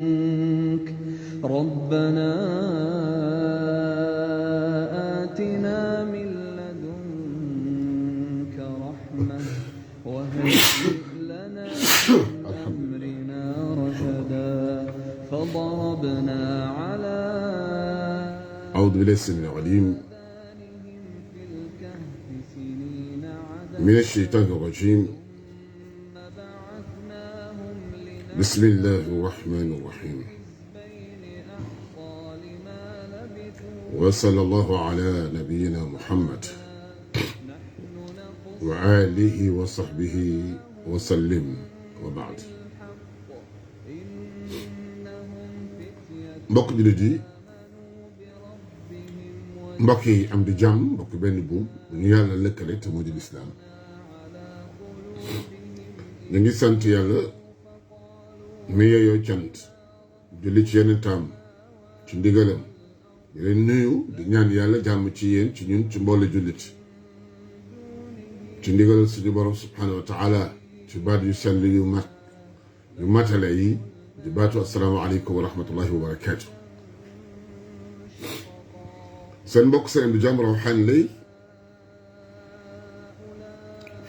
منك ربنا آتنا من لدنك رحمة وهيئ لنا من أمرنا رشدا فضربنا على أعوذ بالله السميع العليم في الكهف سنين من الشيطان الرجيم بسم الله الرحمن الرحيم وصلى الله على نبينا محمد وآله وصحبه وسلم وبعد mbokk jullit yi mbokk yi am di jàmm mbokk benn buum ñu yàlla lëkkale te moo di lislaam ñu ngi sant yàlla mi yeyoo cant julli ci yenn taam ci ndigalam di leen nuyu di ñaan yàlla jàmm ci yéen ci ñun ci mboole jullit ci ndigalal suñu borom subhanahu wa taala ci baat yu sell yu matale yi di baatu assalaamu aleykum wa rahmatullahi wa barakaatu seen mbokk seen bi jàmm Rawhan lay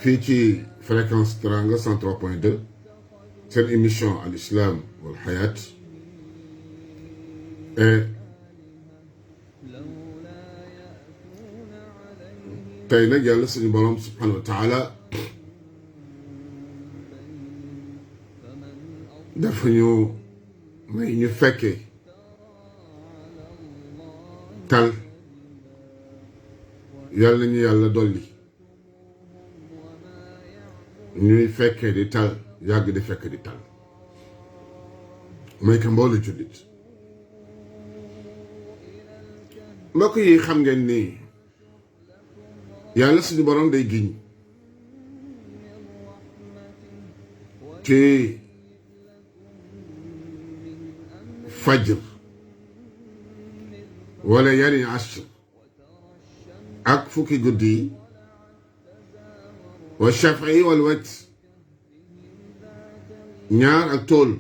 fii ci fréquence Teranga 103.2 seen émission al islam wal hayat et tey nag yàlla suñu borom subhanahu wa taala dafa ñu may ñu fekkee tal yàlla ñu yàlla dolli ñuy fekkee di tal yàgg di fekk di tal may ka mboolu jullit mbokk yi xam ngeen ni yàlla suñu borom day giñ ci fajr wala yani ashr ak fukki guddi yi wa shafi wal watr ñaar ak tool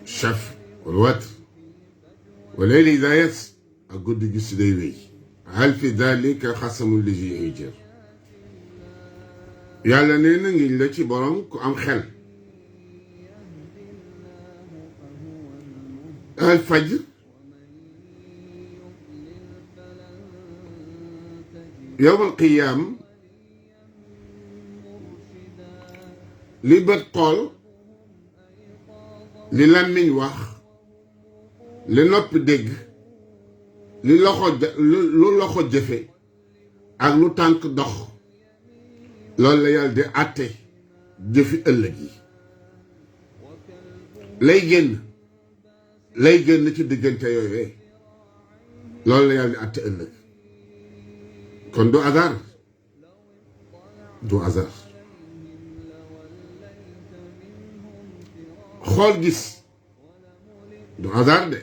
shaf wal watr wa layli idha yas ak guddi gi si day wéy hal fi dalika xasamun li zi hijr yàlla nee na ngiñ la ci borom ku am xel al fajr yowmal qiyaam li bët xool li làmmiñ wax li noppi dégg lu loxo jëfe ak lu tànk dox loolu la yàlla di àtte jëfi ëllëg yi lay génn ci diggante yooyu loolu la yàlla di àtte ëllëg kon du hasard xool gis du hasard de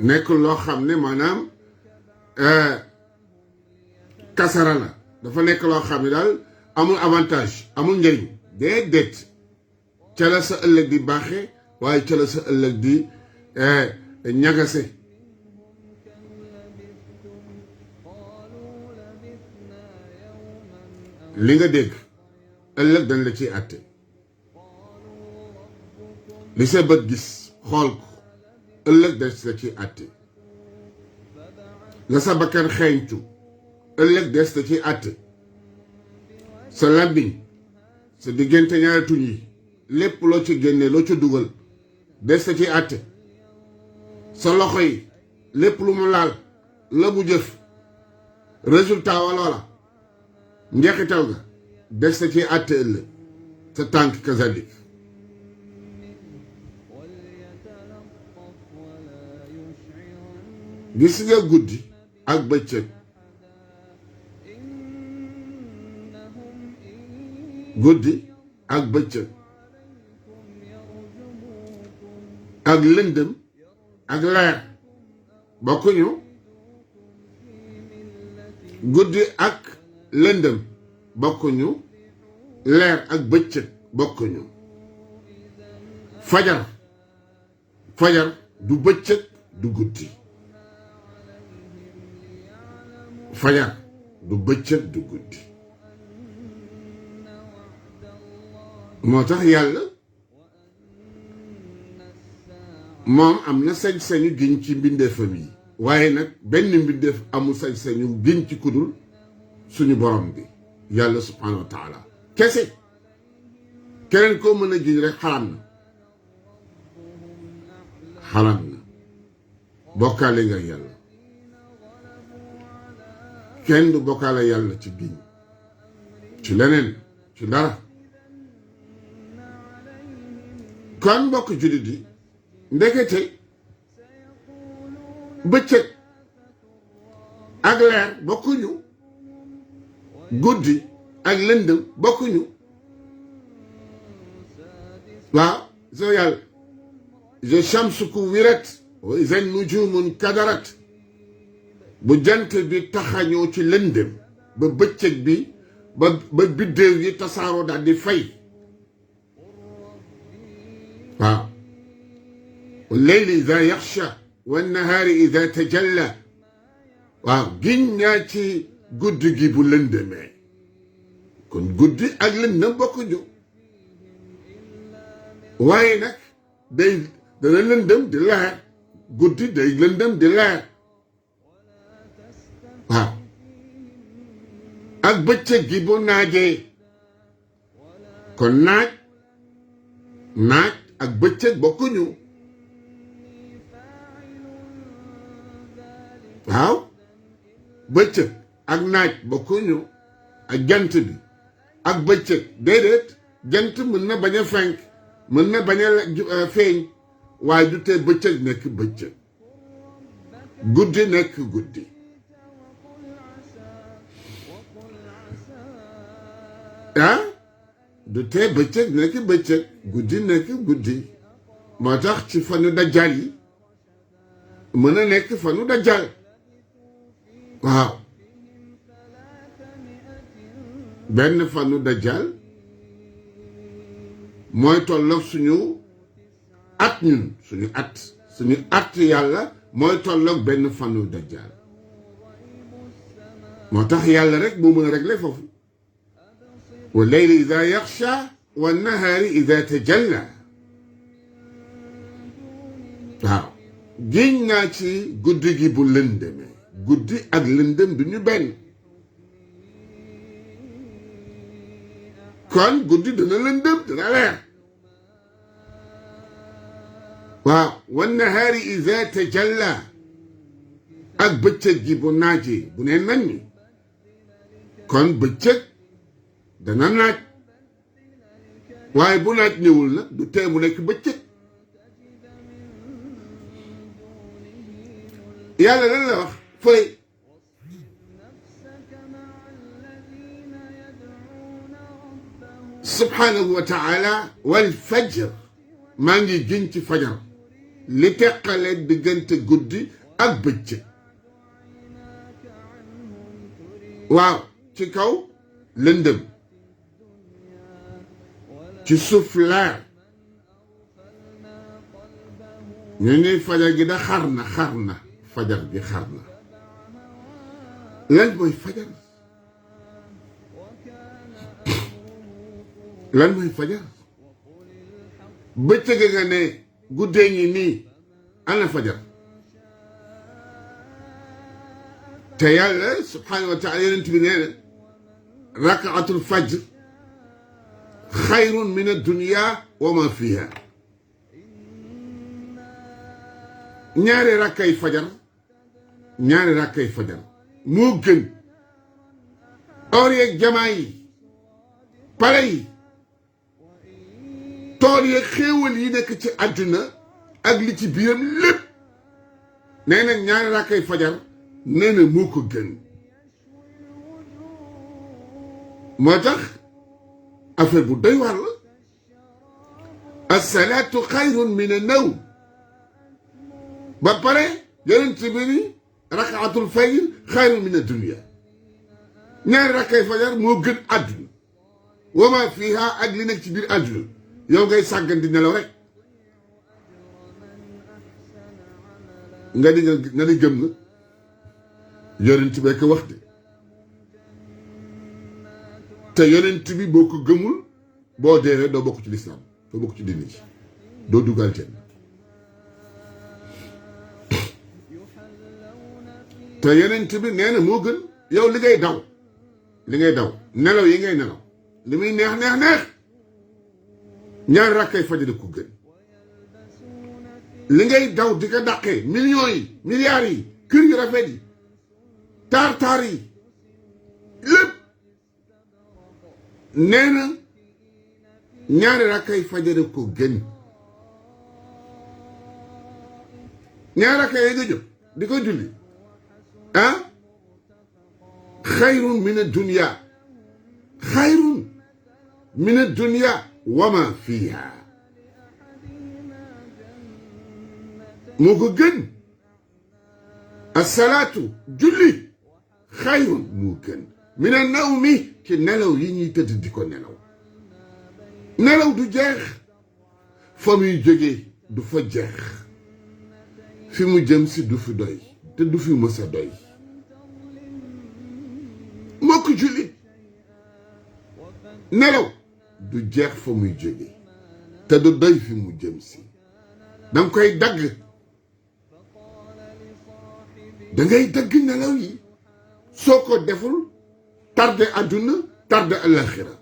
nekk loo xam ne maanaam kasara la dafa nekk loo xam ne daal amul avantage amul njëriñ déedéet ca la sa ëllëg di baaxe waaye ca la sa ëllëg di ñagase li nga dégg ëllëg dañ la ciy àtte li sa bët gis xool ko ëllëg dañ la ciy àtte la sa bakkan xeeñtu ëllëg des la ciy àtte sa làmmiñ sa diggante ñaari tuñ yi lépp loo ci génnee loo ci dugal des la ciy àtte sa loxo yi lépp lu mu laal la mu jëf résultat wala la njeexital nga des na ci àtte ëllëg sa tànk kazalik gis nga guddi ak bëccëg ak lëndëm ak leer bokkuñu guddi ak lëndëm bokkuñu leer ak bëccëg bokkuñu fajar du bëccëg du guddi fajar du bëccëg du guddi moo tax yàlla moom am na sañ-sañu giñ ci mbindeefam yi waaye nag benn mbindeef amul sañ-sañu giñ ci kudul suñu borom bi yàlla subhanahu wa taala kese keneen koo mën a giñ rek xaram na bokkaale nga yàlla kenn du bokkaale yàlla ci giñ ci leneen ci dara kon mbokk jullit yi ndekete bëccëg ak leer bokkuñu guddi ak lëndëm bokkuñu waaw soo yàlla je shamsu kuwirat wa iza nujumun kadarat bu jant bi taxañoo ci lëndëm ba bëccëg bi ba biddéew yi tasaaroo daal di fay waaw walleyli ida yaxsha wannahaari ida tajalla waaw giñ ñaa ci guddi gi bu lëndëmee kon guddi ak lëndëm bokkuñu waaye nag dana lëndëm di leer guddi day lëndëm di leer waaw ak bëccëg gi bu naajee kon naaj ak bëccëg bokkuñu waaw bëccëg ak naaj bokkuñu ak jant bi ak bëccëg déedéet jant mën na bañ a fenk mën na bañ a feeñ waaye du tee bëccëg nekk bëccëg guddi nekk guddi du tee bëccëg nekk bëccëg guddi nekk guddi moo tax ci fanu dajjal yi mën a nekk fanu dajjal waaw benn fanu dajjal mooy tolloog suñu at ñun suñu at yàlla mooy tolloog benn fanu dajjal moo tax yàlla rek moo mën a régler foofu wa leyli ida yaxsha wa nahaari ida tajalla waaw giñ naa ci guddi gi bu lëndëme guddi ak lëndëm du ñu benn kon guddi dana lëndëm dana leer waaw wa nahaari ida tajalla ak bëccëg gi bu naajee bu nee nañ ni kon bëccëg dana naaj waaye bu naaj ñëwul nag du tee mu nekk bëccëg yàlla lan la wax fëy subhanahu wa taala wal fajr maa ngi giñ ci fajar li teqale diggante guddi ak bëccëg waaw ci kaw lëndëm ci suuf leer ñu ni fajar gi da xar na fajar gi xar na lan mooy fajar lan mooy fajar bëccëg nga ne guddee ngi nii ana fajar te yàlla subhanahu wa taala yonent bi nee na rakaatul fajr xayrun min addunia wa ma fiha ñaari rakkay fajar moo gën or yeeg jamaa yi pare yi tool yeeg xéewal yi nekk ci àdduna ak li ci biiram lépp nee na ñaari rakkay fajar nee na moo ko gën moo tax affaire bu doy waar la asalaatu xayrun min an-nawm ba pare yonent bi ni rakaatul fajr xayrun min ad-dunya ñaari rakkay fajar moo gën àdduna wama fiha ak li nekk ci biir àdduna yow ngay sàggan di nelaw rek nga di gëm nga yonent bi ko wax de te yonent bi boo ko gëmul boo deewee doo bokk ci lislaam doo bokk ci diine ji doo dugal teen te yonent bi nee na moo gën yow li ngay daw nelaw yi ngay nelaw li muy neex ñaari rakkay fajar ko gën li ngay daw di ko dàqee millions yi milliards yi kër yu rafet yi taar yi lépp nee na ñaari rakkay fajar ko gën ñaari rakkay yi nga jóg di ko julli xayrun min ad-dunya xayrun min ad-dunya wa ma fiha moo ko gën asalaatu julli xayrun moo gën min an-nawmi ci nelaw yi ñuy tëdd di ko nelaw du jeex fa muy jógee du fa jeex fi mu jëm si du fi doy te du fi mës a doy moo ko julli nelaw du jeex fa muy jógee te du doy fi mu jëm si danga koy dagg dangay dagg nelaw yi soo ko deful tardé àdduna tardé alaxira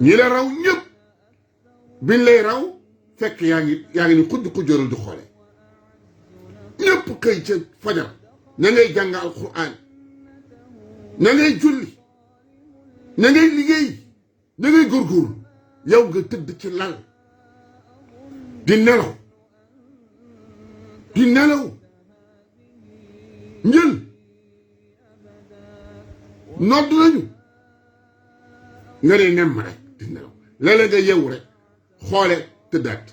ñi la raw ñëpp biñ lay raw fekk yaa ngi ni xujjóoral di xoole ñëpp këy ca fajar ña ngay jàng alquran ña ngay julli ña ngay liggéey ña ngay góorgóorlu yow nga tëdd ci lal di nelaw njël nodd nañu nga ne nemm rek di nelaw léeg-léeg nga yeewu rek xoole tëddaat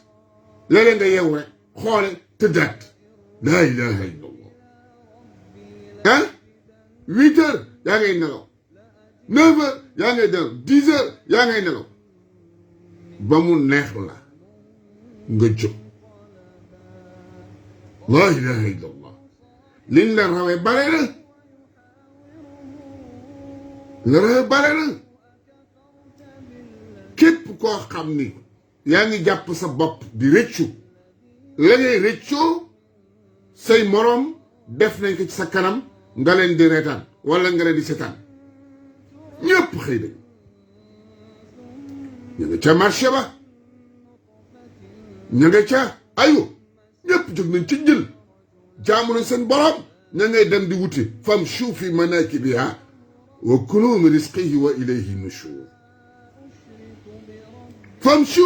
léeg-léeg nga yeewu rek xoole tëddaat laa ilaha illallah 8 heures yaa ngay nelaw 9 heures yaa ngay nelaw 10 heures yaa ngay nelaw ba mu neex la nga jóg laa ilaha illallah liñ la rawee bare na képp koo xam ni yaa ngi jàpp sa bopp di rëccu la ngay rëccoo say moroom def nañ ko ci sa kanam nga leen di reetaan wala nga leen di setaan ñëpp xëy nañ ña nga ca marché ba ña nga ca ayu ñëpp jóg nañ ci jël jaamu nañ seen borom ña ngay dem di wuti famshu fi manakibiha wa kulu min rizqihi wa ilayhi nushur famshu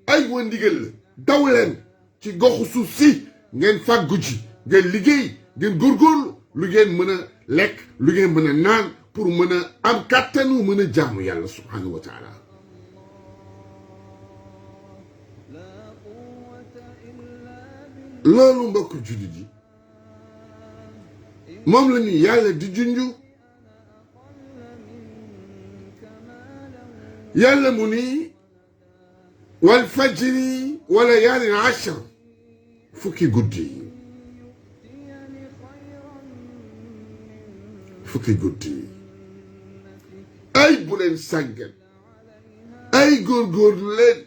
ay wa ndigal la daw leen ci goxu suuf si ngeen fàggu ji ngeen liggéey ngeen góorgóorlu lu ngeen mën a lekk lu ngeen mën a naan pour mën a am kàttanu mën a jaamu yàlla subhanahu wa taala loolu mbokk jullit yi moom la ñu yàlla di junju yàlla mu ni wal fajri wa layaalin ashr fukki guddi ay bu leen sàggan ay góorgóorlu leen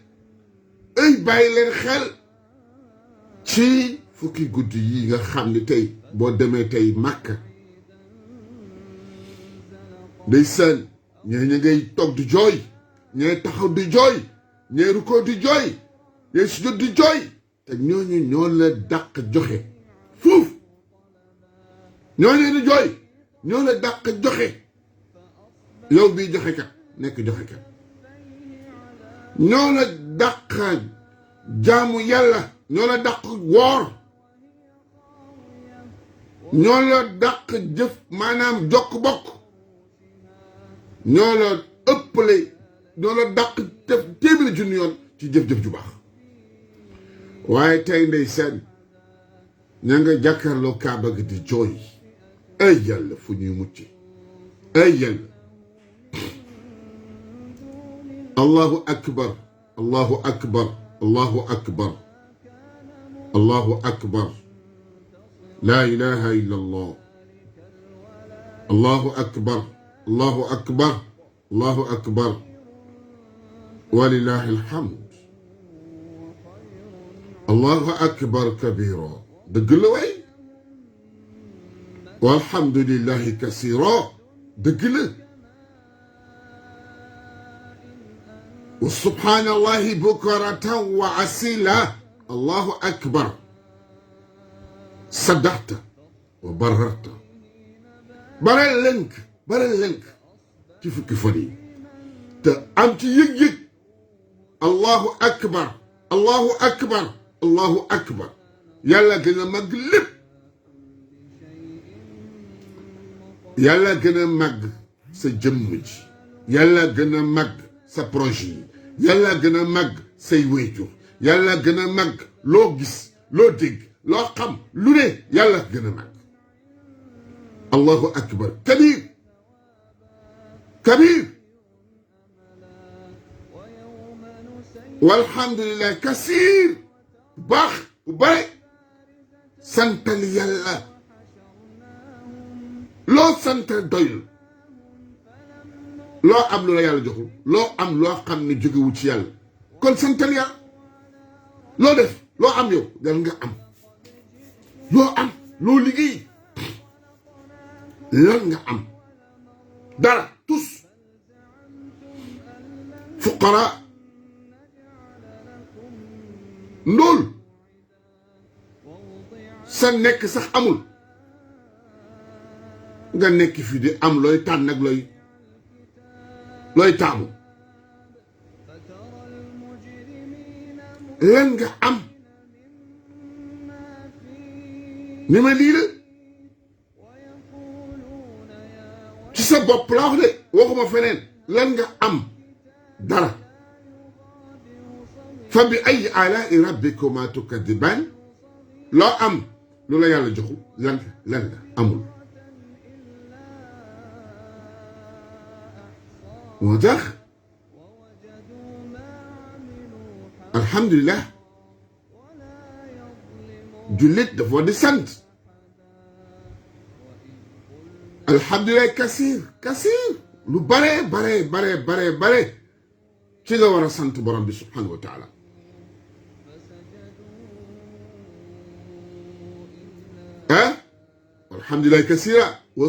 ay bàyyi leen xel ci fukki guddi yi nga xam ni tey boo demee tey Màkka ndeysaan ñee ña ngay toog di jooy ñee taxaw di jooy ñee rukkoo di jooy ñee sujjóot di jooy te ñooñu ñoo la dàq joxe fuuf ñooñu di jooy ñoo la dàq joxe yow bii joxe kat nekk joxe kat ñoo la dàq jaamu yàlla ñoo la dàq woor ñoo la dàq jëf maanaam jokk bokk ñoo la ëppale ñoo la dàq def téeméeri junni yoon ci jëf-jëf ju baax waaye tey ndeysaan ña nga jàkkaarloo kaaba gi di jooy ay yàlla fu ñuy mucce ay yàlla allahu akbar allahu akbar allahu akbar allahu akbar la ilaha illa allah allahu akbar allahu akbar allahu akbar walillahi alhamd allahu akbar kabira dëgg la waay walhamdulillahi kasira dëgg la wa subhanallahi bukratan wa asila allahu akbar sadaqta wa bararta bare lënk ci fukki fan yi te am ci yëg-yëg allahu akbar allahu akbar allahu akbar yàlla gën a màgg lépp yàlla gën a màgg sa jëmm ji yàlla gën a màgg sa projet yi yàlla gën a màgg say wéyjur yàlla gën a màgg loo gis loo dégg loo xam lu ne yàlla gën a màgg allahu akbar kabir kabir walhamdulillah kasir bu baax bu bare santal yàlla loo sant doyul loo am lu la yàlla joxul loo am loo xam ne jógewu ci yàlla kon santal yàlla loo def loo am yow dal nga am loo am loo liggéey lan nga am dara tus fuqara ndóol sa nekk sax amul nga nekk fii di am looy tànn ak looy taamu lan nga am ni ma lii la ci sa bopp laa wax de waxuma feneen lan nga am dara fa bi ay alaa'i rabbikuma tukadibaan loo am lu la yàlla joxu lan la amul moo tax alhamdulilah jullit dafa war di sant alhamdulilah kasir lu bare ci nga war a sant borom bi subhanahu wa taala alhamdulilah kasira wa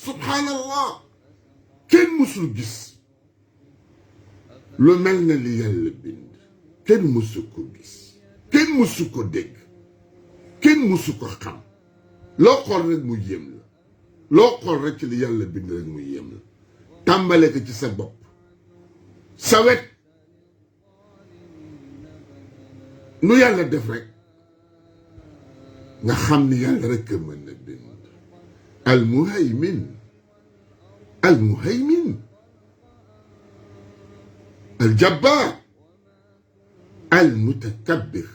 subhanallah kenn musul gis lu mel na li yàlla bind kenn musu ko gis kenn musu ko dégg kenn musu ko xam loo xool rek mu yéem la loo xool rek ci li yàlla bind rek mu yéem la tàmbale ko ci sa bopp sa wet nu yàlla def rek nga xam ni yàlla rek a mën na bind المهيمن الجبار المتكبر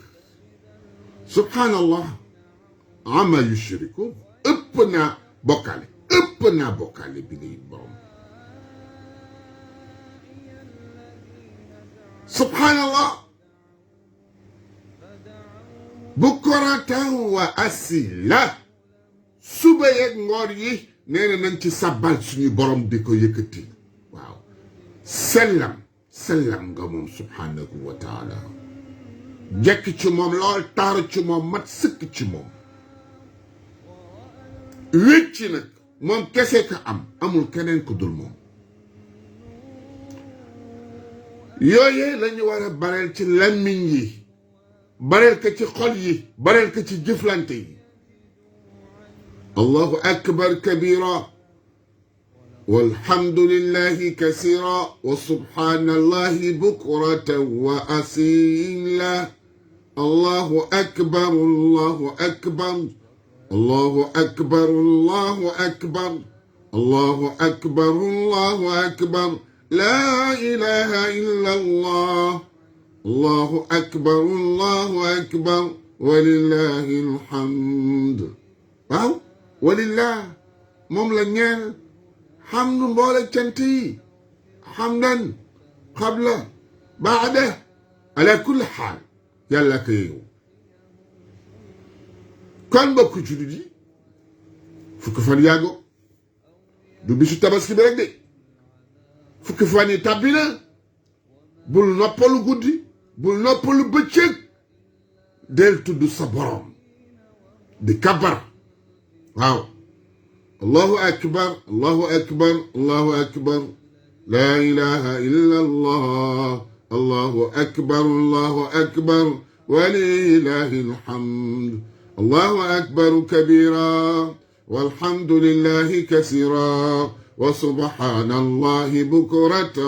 سبحان الله عما يشركون ëppna bokkaale bi ngay borom سبحان الله bukratan wa asila suba yeeg ngoor yi nee na nañ ci sabbal suñu borom di ko yëkkati waaw sellam nga moom subhanahu wa taala jekk ci moom lool taaru ci moom mat sëkk ci moom wécci nag moom kese ka amul keneen ku dul moom yooyee lañu war a bareel ci làmmiñ yi bareel ko ci xol yi bareel ko ci jëflante yi الله أكبر كبيرا والحمد لله كثيرا وسبحان الله بكرة وأصيلا الله أكبر الله أكبر الله أكبر الله أكبر الله أكبر الله أكبر لا إله إلا الله الله أكبر ولله الحمد waaw walillah moom la ñeel xamdu mboole cant yi xamdan qabla baada ala kulli xaal yàlla ko yéewu kon mbokk jullit yi fukki fan yàggo du bisu tabaski bi rek de fukki fan yi tàbbi na bul noppalu guddi bul noppalu bëccëg del tudd sa borom di kabar waaw allahu akbar allahu akbar allahu akbar la ilaha illa allah allahu akbar walillahi alhamd allahu akbar kabira والحمد لله كثيرا وسبحان الله بكرة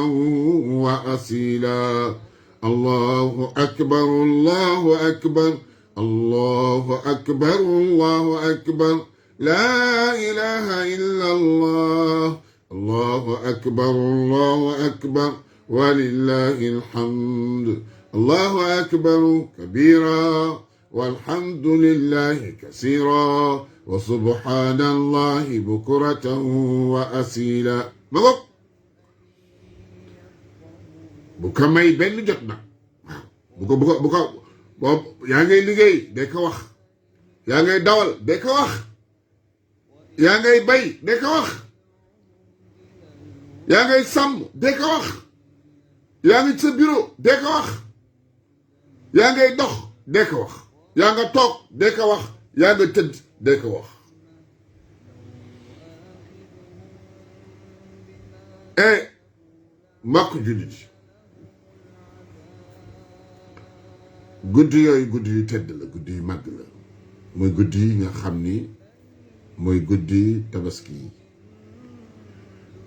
وأصيلا الله أكبر الله أكبر الله أكبر الله أكبر لا إله إلا الله الله أكبر الله أكبر ولله الحمد الله أكبر كبيرا والحمد لله كثيرا وسبحان الله بكرة وأصيلا مغو بوكا ماي بن جotna بوكا yaa ngay liggéey de ko wax yaa ngay dawal de ko wax yaa ngay bay de ko wax yaa ngay sàmm de ko wax yaa ngi sa bureau de ko wax yaa ngay dox de ko wax yaa nga toog de ko wax yaa nga tëdd de ko wax mbokk jullit guddi yooyu guddi yu tedd la guddi yu màgg la mooy guddi yi nga xam ni mooy guddi tabaski yi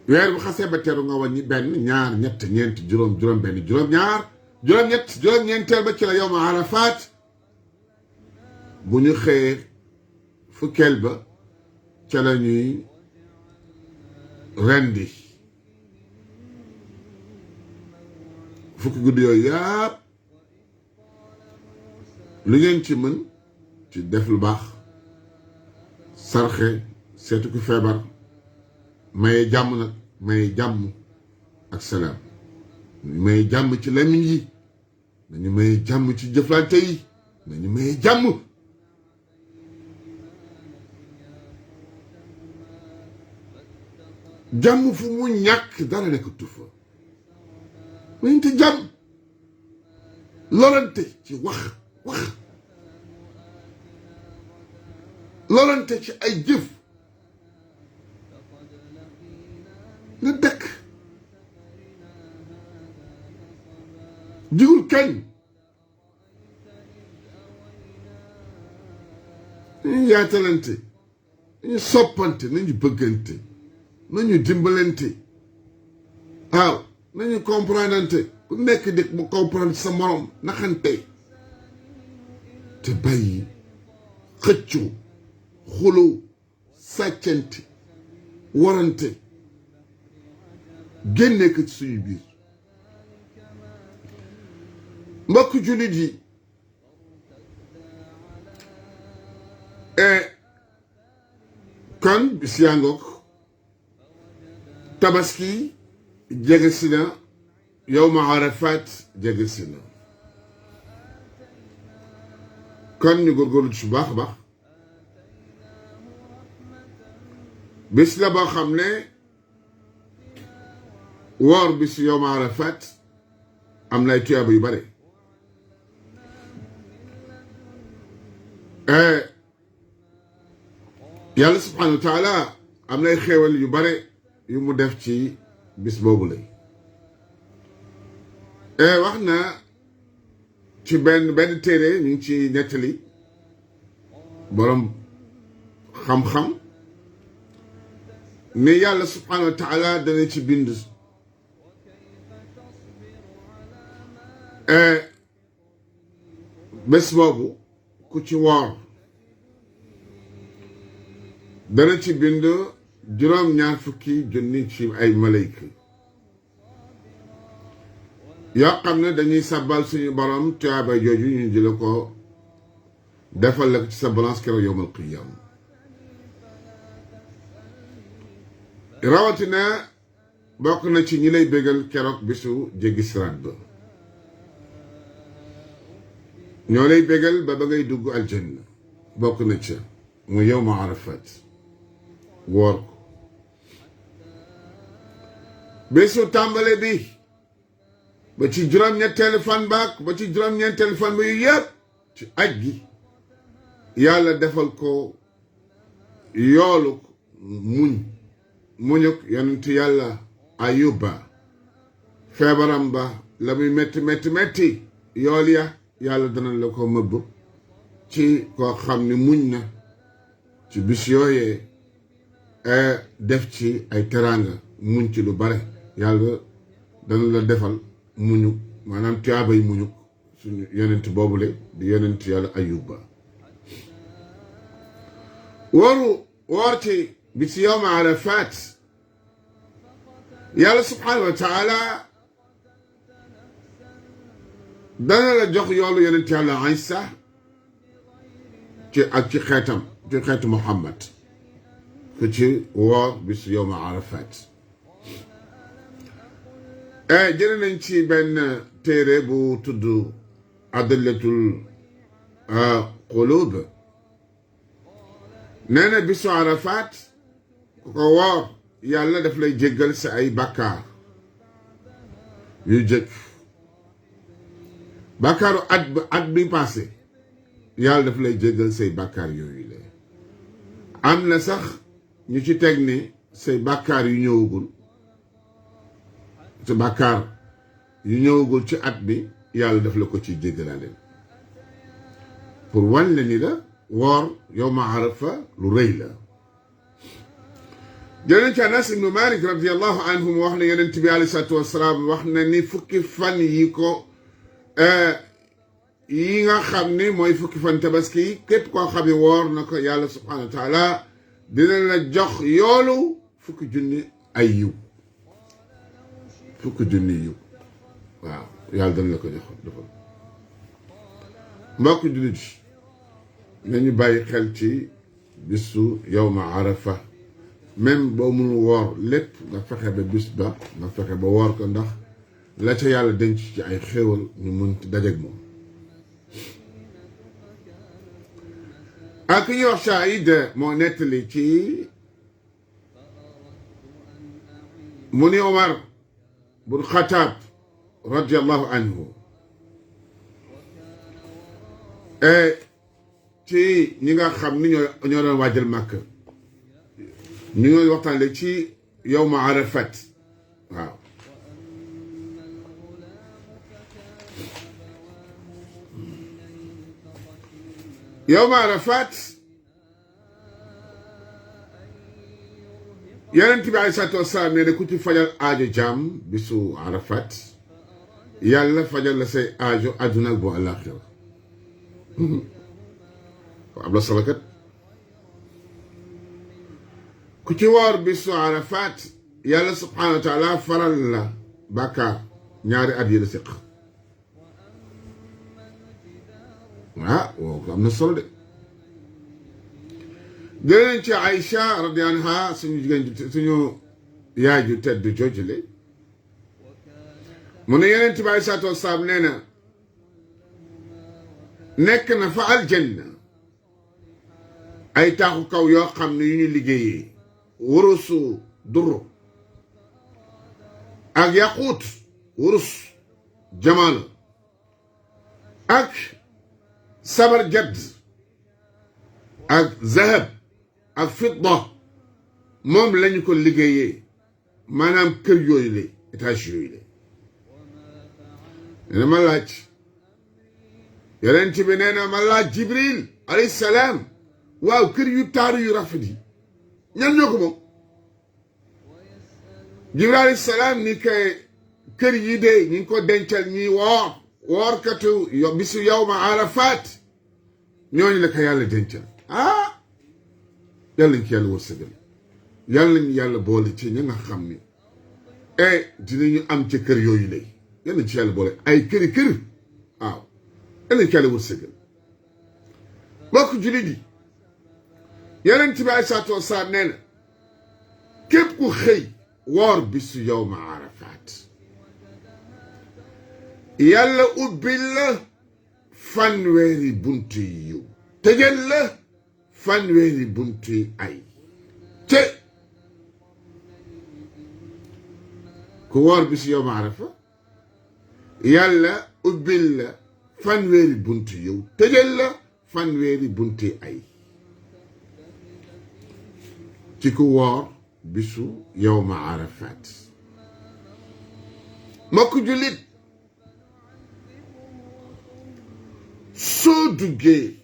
weer bu xasee ba teru nga wàññi benn ñaar ñett ñeent juróom juróom benn juróom ñaar juróom ñett juróom ñeenteel ba ci la yowma arafat bu ñu xëyee fukkeel ba ca la ñuy rendi fukki guddi yooyu yàpp lu ngeen ci mën ci def lu baax sarxe seetu ku feebar maye jàmm nag maye jàmm ak salaam maye jàmm ci lamiñ yi nañu maye jàmm ci jëflante yi nañu maye jàmm jàmm fu mu ñàkk dara nekkatu fa nañ te jàmm lorante ci wax lorante ci ay jëf na dëkk jigul kañ nañu yaatalante nañu soppante nañu bëggante nañu dimbalante waaw nañu comprendante ku nekk dëkk mu comprendre sa morom naxante te bàyyi xëccoo xuloo sàccante warante génne ko ci suñu biir mbokk jullit yi kon bis yaa ngoog tabaski jege si na yowma arafat jege si na kon ñu góorgóorlu ci baax a baax bis la boo xam ne woor bis yowma arafat am na ay tuyaaba yu bare yàlla subhanahu wa taala am na ay xéewal yu bare yu mu def ci bis boobu lay wax na ci benn téere ñu ngi ci nettali boroom xam-xam ne yàlla subhanahu wa taala dana ci bind bés boobu ku ci woor dana ci bind juróom-ñaar fukki junni ci ay malayka yoo xam ne dañuy sabbal suñu borom tuyaaba jooju ñu jële ko defal la ci sa balance keroog yowmal qiyaama rawatina bokk na ci ñi lay bégal keroog bisu jéggi siraat ba ñoo lay bégal ba ngay dugg aljanna bokk na ca mu yawma arafat woor ko bésu tàmbale bi ba ci juróom-ñetteelu fan baak ba ci juróom-ñeenteelu fan ba yu yëpp ci aj gi yàlla defal ko yoolu muñuk yonent yàlla ayuba feebaram ba la muy metti yool ya yàlla dana la ko mëbb ci koo xam ni muñ na ci bis yooyee def ci ay teraanga muñ ci lu bare yàlla dana la defal muñu maanaam tiyaabay muñu suñu yonent boobule di yonent yàlla ayuba woor ci bis yawma arafat yàlla subhanahu wa taala dana la jox yoolu yonent yàlla Isa ci xeetu Muhammad ku ci woor bis yawma arafat jële nañ ci benn téere bu tudd adillatul qulub nee na bisu arafat ku ko woor yàlla daf lay jéggal sa ay bàkkaar yu jëkk bàkkaaru at bi passé yàlla daf lay jéggal say bàkkaar yooyu la am na sax ñu ci teg ni say bàkkaar yu ñëwagul sa bàkkaar yu ñëwagul ci at bi yàlla daf la ko ci jéggalaale pour wan la ni la woor yawma arafa lu rëy la jëleen ci Anas ibnu Malik radiallahu anhu mu wax ne yonent bi alayhi salaatu wasalaam wax na ni fukki fan yi nga xam ni mooy fukki fan tabaski képp koo xam ne woor na ko yàlla subhanahu wa taala dina la jox yoolu fukki junni ay yiw waaw yàlla dana la ko jox defal mbokk jullit nañu bàyyi xel ci bisu yawma arafa même boo mënul woor lépp nga fexe ba bis ba nga fexe ba woor ko ndax la ca yàlla denc ci ay xéewal ñu mën ci dajeeg moom ak ñuy wax Saïd moo nettali ci mu ni Omar bun Xataab radiallahu anhu ci ñi nga xam ni ñoo doon waajal Màkka ñu ngi waxtaan léegi ci yawma arafat waaw yawma arafat yonent bi alayhi salaatu wasalaam nee na ku ci fajal aajo jaam bisu arafat yàlla fajal la say aajo àdduna ak bu àllaaxira ab la salakat ku ci woor bisu arafat yàlla subhanahu wa taala faral la bàkkaar ñaari at yi la séq woo ko am na solo de jëlee nañ ci Aïcha radiyallahu anha suñu jigéen suñu yaay ju tedd joojule mu ne Yonent bi alayhi salaatu wasalaam nee na nekk na fa aljanna ay taaxu kaw yoo xam ne yu ñu liggéeyee wurusu duru ak yaquut wurus jamal ak sabar jadd ak zahab ak fidda moom lañu ko liggéeyee maanaam kër yooyu la étage yooyu la nee na ma laaj yonent bi nee na ma laaj Jibril alayhi salaam waaw kër yu taaru yu rafet yi ñan ñoo ko moom Jibril alayhi salaam ni kay kër yi de ñu ngi ko dencal ñi woorkatu bisu yawma arafat ñooñu la ko yàlla dencal yàlla ñu ko yàlla wërsëgal yàlla ñu yàlla boole ci ña nga xam ni dinañu am ci kër yooyu lay yàlla ci yàlla boole ay kër waaw yàlla ñu ko yàlla wërsëgal mbokk jullit yi Yonent bi alayhi salaatu wasalaam nee na képp ku xëy woor bisu yawma Arafat yàlla ubbil la fanweeri buntu yiw tëjal la fanweeri buntu ay te ku woor bisu yawma Arafa yàlla ubbil la fanweeri buntu yiw tëjal la fanweeri buntu ay ci ku woor bisu yawma Arafat mbokk jullit soo duggee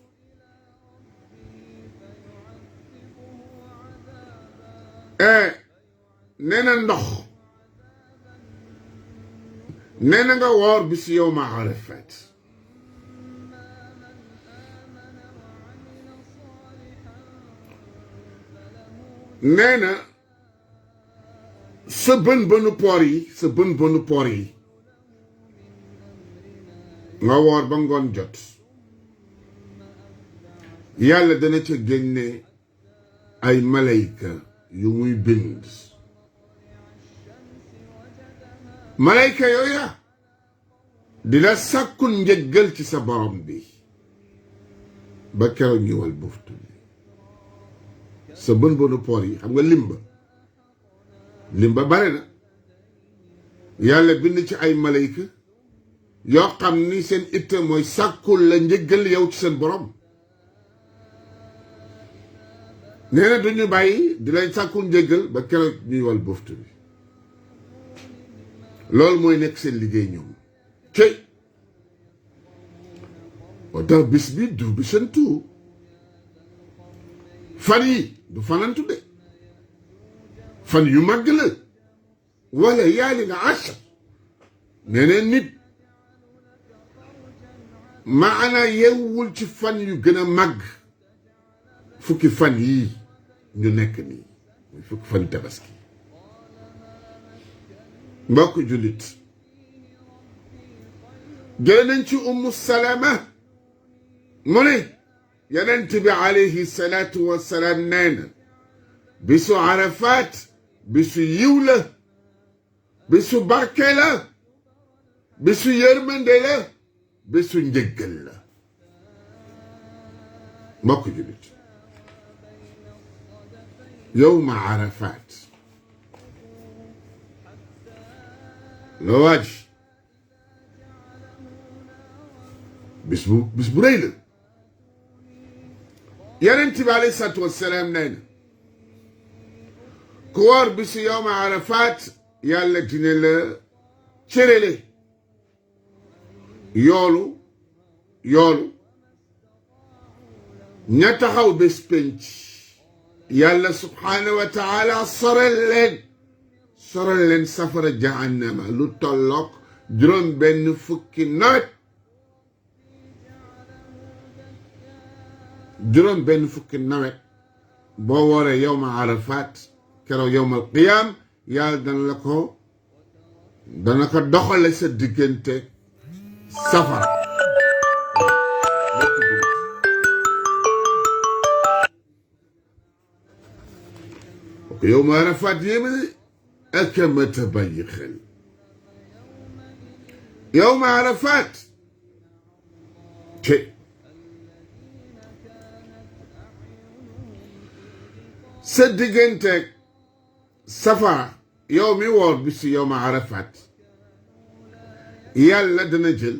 nee na ndox nee na nga woor bisu yawma Arafat nee na sa bën-bënu poor yi nga woor ba ngoon jot yàlla dana ca génne ay malayka yu muy bind malayka yooya di la sàkkul njëggal ci sa borom bi ba keroog ñëwal buftu bi sa bën-bënu poor yi xam nga limba bare na yàlla bind ci ay malayka yoo xam ni seen itte mooy sàkkul la njëggal yow ci seen borom nee na duñu bàyyi di lay sàkkul njëggal ba keroog ñuy wal buftu bi loolu mooy nekk seen liggéey ñoom cey o tax bis bi du bisantu fan yi du fanantu de fan yu màgg la wala yaali nga asha nee na nit maana yewwul ci fan yu gën a màgg fukki fan yii ñu nekk nii muy fukki fan tabaski mbokk jullit jële nañ ci ummu salama mu ne yonent bi alayhi salaatu wassalaam nee na bisu Arafat bisu yiw la bisu barke la bisu yërmande la bisu njëggal la mbokk jullit yawma Arafat la waaj bis bu rëy la yonent bi alayhi salaatu wassalaam nee na ku woor bisu yawma Arafat yàlla dina la cërale yoolu ña taxaw bés penc yàlla subhaanahu wa taala sorel leen safara jahannama lu tollook juróom benn fukki nawet boo wooree yawma Arafat keroog yawmal qiyaam yàlla dana ko doxale sa diggante safara ok yawma Arafat yéeme ak mata bàyyi xel yawma Arafat te sa diggante safara yow mi woor bisu yawma Arafat yàlla dana jël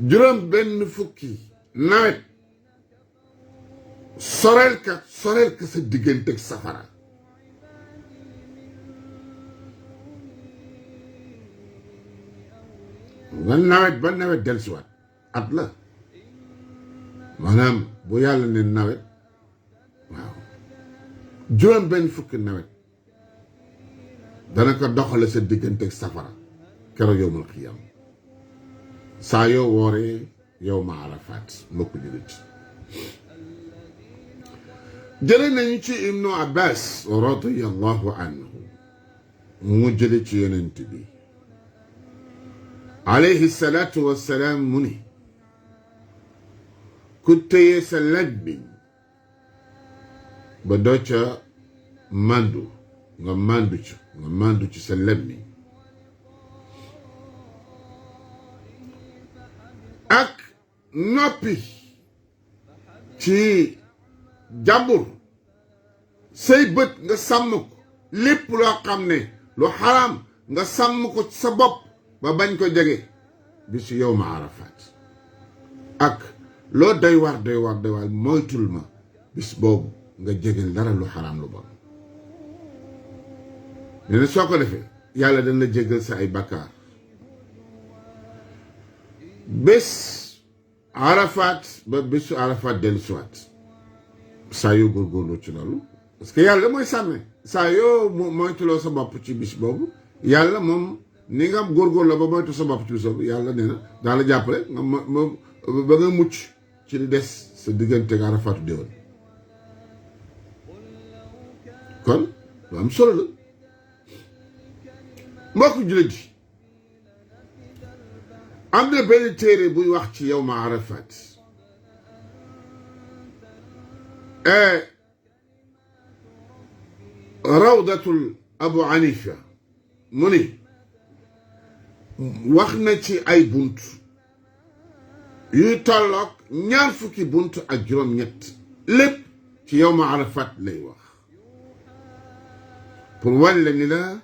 juróom benn fukki nawet soreel ka sa diggante ak safara nga nawet ba nawet dellusiwaat at la maanaam bu yàlla ne nawet waaw juróom benn fukki nawet dana ko doxale sa diggante ak safara keroog yawmal qiyaam saa yoo wooree yawma Arafat mbokk jullit jële nañu ci ibnu Abbas radiyallahu anhu mu jële ci yonent bi alayhi salaatu wassalaam mu ne ku téye sa laj bi ba doo ca mandu nga mandu ci sa lemmi ak noppi ci jàmbur say bët nga sàmm ko lépp loo xam ne lu xaraam nga sàmm ko ci sa bopp ba bañ ko jege bisu yawma Arafat ak loo doy waar moytul ma bis boobu nga jegel dara lu xaraam lu bon nee na soo ko defee yàlla dañ la jégal sa ay bakkaar bés Arafat ba bésu Arafat dellu siwaat saa yoo góorgóorlu ci loolu parce que yàlla mooy sàmme saa yoo moytuloo sa bopp ci bis boobu yàlla moom ni nga góorgóorlu ba moytu sa bopp ci bis boobu yàlla nee na daa la jàppale nga ba nga mucc ci li des sa diggante ak Arafatu déwén kon lu am solo la mbokk jullit yi am na benn téere buy wax ci yawma Arafat rawdatul Abu Hanifa mu ni wax na ci ay bunt yuy tolloog 20 bunt ak juróom-ñett lépp ci yawma Arafat lay wax pour wan la ni la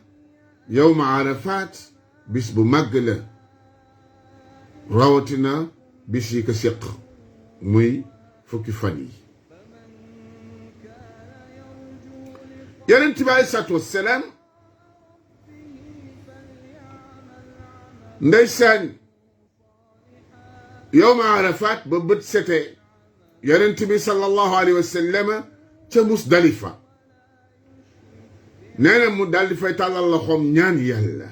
yawma Arafat bis bu màgg la rawatina bis yi ko séq muy fukki fan yi Yonent bi aleyhi salaatu wassalaam ndeysaan yawma Arafat ba bët sete Yonent bi sallallahu alayhi wa sallam ca Musdalifa nee na mu daal di fay tàllal loxoom ñaan yàlla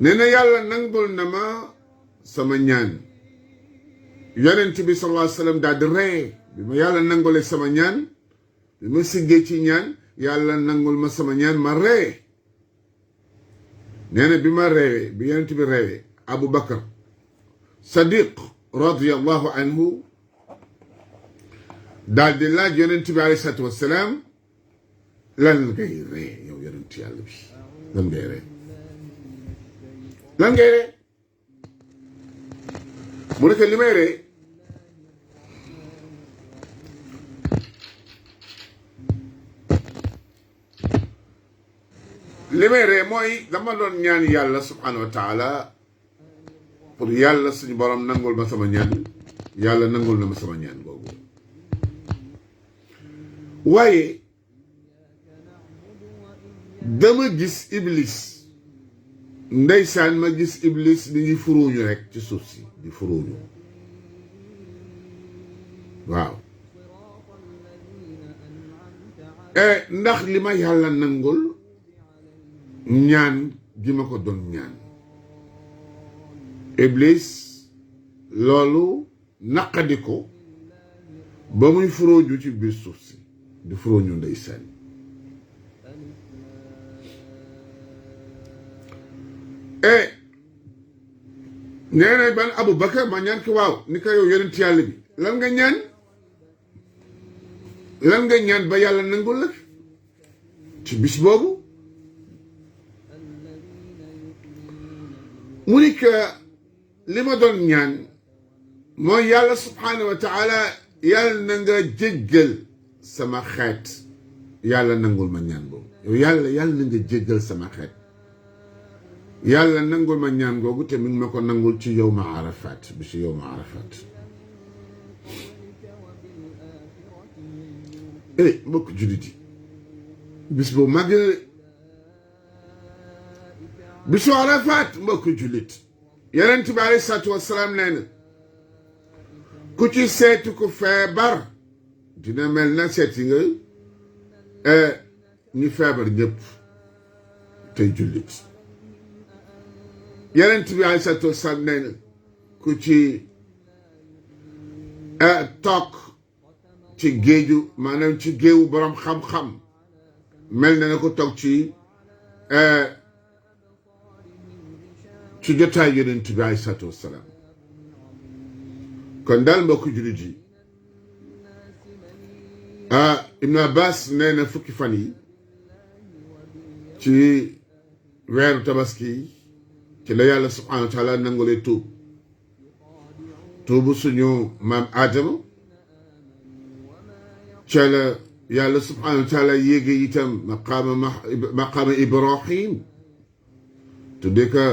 nee na yàlla nangul na ma sama ñaan Yonent bi sallallahu alayhi wa sallam daal di ree bi ma yàlla nangule sama ñaan bi ma siggee ci ñaan yàlla nangul ma sama ñaan ma ree nee na bi ma reewee bi Yonent bi reewee Abu Bakar Sadiq radiyallahu anhu daal di laaj Yonent bi alayhi salaatu wassalaam lan ngay ree yow Yonent yàlla bi lan ngay ree mu ne ko li may ree mooy dama doon ñaan yàlla subhanahu wa taala pour yàlla suñu borom nangul ma sama ñaan yàlla nangul na ma sama ñaan boobu waaye dama gis iblis ndeysaan ma gis iblis di ngi furuuñu rek ci suuf si di furuuñu waaw ndax li ma yàlla nangul ñaan gi ma ko doon ñaan iblis loolu naqadi ko ba muy furuuñu ci biir suuf si di furuuñu ndeysaan nee na ban Abu Bakar ma ñaan ki waaw ni ko yow yonent yàlla bi lan nga ñaan ba yàlla nangul la ci bis boobu mu ni que li ma doon ñaan mooy yàlla subhanahu wa taala yàlla na nga jéggal sama xeet yàlla nangul ma ñaan boobu yow yàlla na nga jéggal sama xeet yàlla nangul ma ñaan googu te mi ngi ma ko nangul ci yawma Arafat bi ci yawma Arafat mbokk jullit yi bis boobu màgg na bisu Arafat mbokk jullit Yonent bi alayhi salaatu wassalaam nee na ku ci seetu ku feebar dina mel na seeti nga ñi feebar ñëpp tey jullit Yonent bi alayhi salaatu wassalaam nee na ku ci toog ci géeju maanaam ci géewu borom xam-xam mel na ko toog ci jotaay Yonent bi alayhi salaatu wassalaam kon daal mbokk jullit yi Ibn Abbas nee na fukki fan yi ci weeru tabaski ci la yàlla subhanahu wa taala nangulee tuubu suñu maam Aadama ca la yàlla subhanahu wa taala yéege itam maqaama Ibrahim tudde ka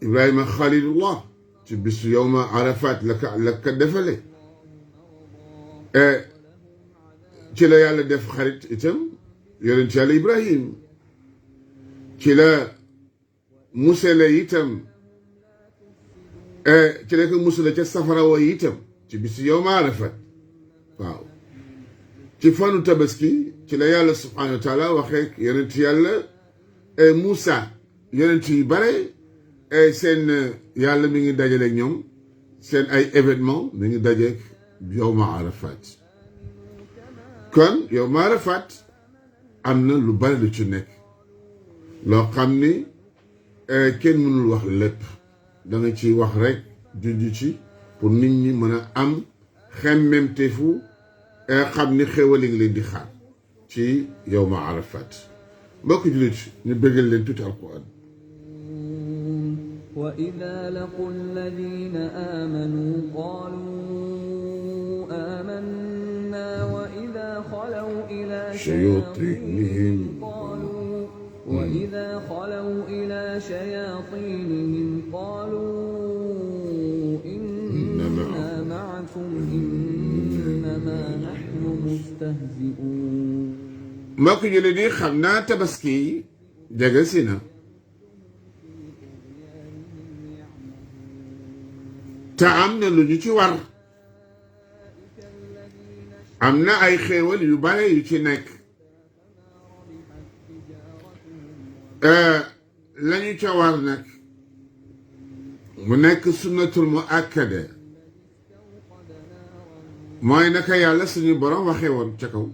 Ibrahima Khalilullah ci bisu yowma Arafat la ka defale ci la yàlla def xarit itam yonent yàlla Ibrahim ci la musale itam ci la ko musale ca safara wa itam ci bisu yowma Arafat waaw ci fanu tabaski ci la yàlla subhanahu wa taala waxee yonent yàlla Moussa yonent yu bare seen yàlla mi ngi dajaleeg ñoom seen ay événement mi ngi dajeeg yowma Arafat kon yowma Arafat am na lu bari lu ci nekk loo xam ni kenn mënul wax lépp da nga ci wax rek junj ci pour nit ñi mën a am xemmemteefu xam ni xéwali ngi leen di xaar ci yowma Arafat mbokk jullit ñu bëggal leen tuuti alquran وإذا لقوا الذين آمنوا قالوا آمنا وإذا خلوا إلى شياطينهم قالوا إنا معكم إنما نحن مستهزئون mbokk jullit yi xam naa tabaski jege si na te am na lu ñu ci war am na ay xéewal yu bare yu ci nekk lañu ca war nag mu nekk sunnatul mu akkade mooy naka yàlla suñu borom waxee woon ca kaw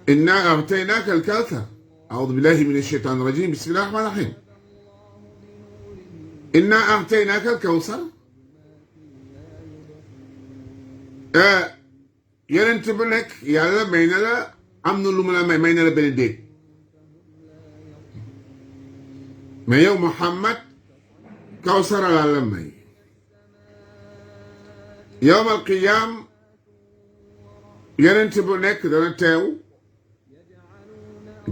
inna a'taynaaka al-kawthar a'uudu billahi min ash-shaytaani rajiim bismillahi rahmaani rahiim inna a'taynaaka al-kawthar yonent bu nekk yàlla may na la am na lu mu la may na la benn déeg mais yow Muhammad kawsara laa la may yawmal qiyaam yonent bu nekk dana teew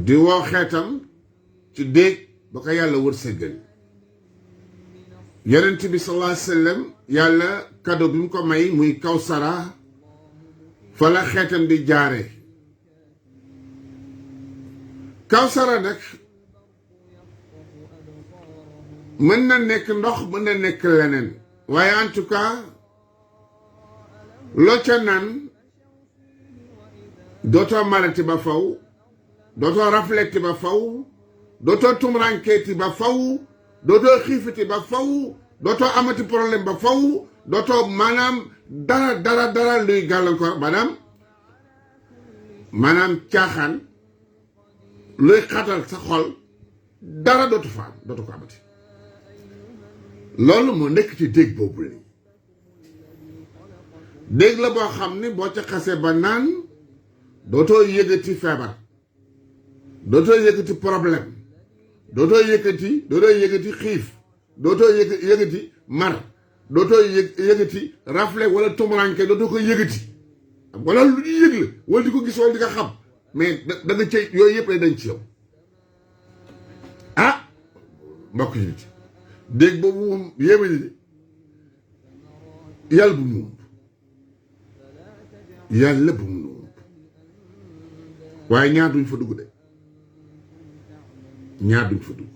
di woo xeetam ci déeg ba ko yàlla wërsëgal yonent bi sallallahu alayhi wa sallam yàlla cadeau bi mu ko may muy kawsara fa la xeetam di jaare kawsara nag mën na nekk ndox mën na nekk leneen waaye en tout cas loo ca naan dootoo marati ba faw dootoo rafleti ba faw dootoo tumrankeeti ba faw dootoo xiifiti ba faw dootoo amati problème ba faw dootoo maanaam dara luy gàllankoor maanaam caaxaan luy xatal sa xol dara dootu fa am dootu ko amati loolu moo nekk ci déeg boobu li déeg la boo xam ne boo ca xasee ba naan dootoo yëgati feebar dootoo yëgati problème dootoo yëgati xiif dootoo yëgati mar dootoo yëgati rafle wala tumuranke dootoo ko yëgati wala lu ñu yëg la wala di ko gis wala di ko xam mais da nga cay yooyu yëpp lay dañ ci yow ah mbokk yi dégg boobu moom yéeme ni de yàlla bu mu wump yàlla bu mu wump waaye ñaar duñ fa dugg de ñaar duñ fa dugg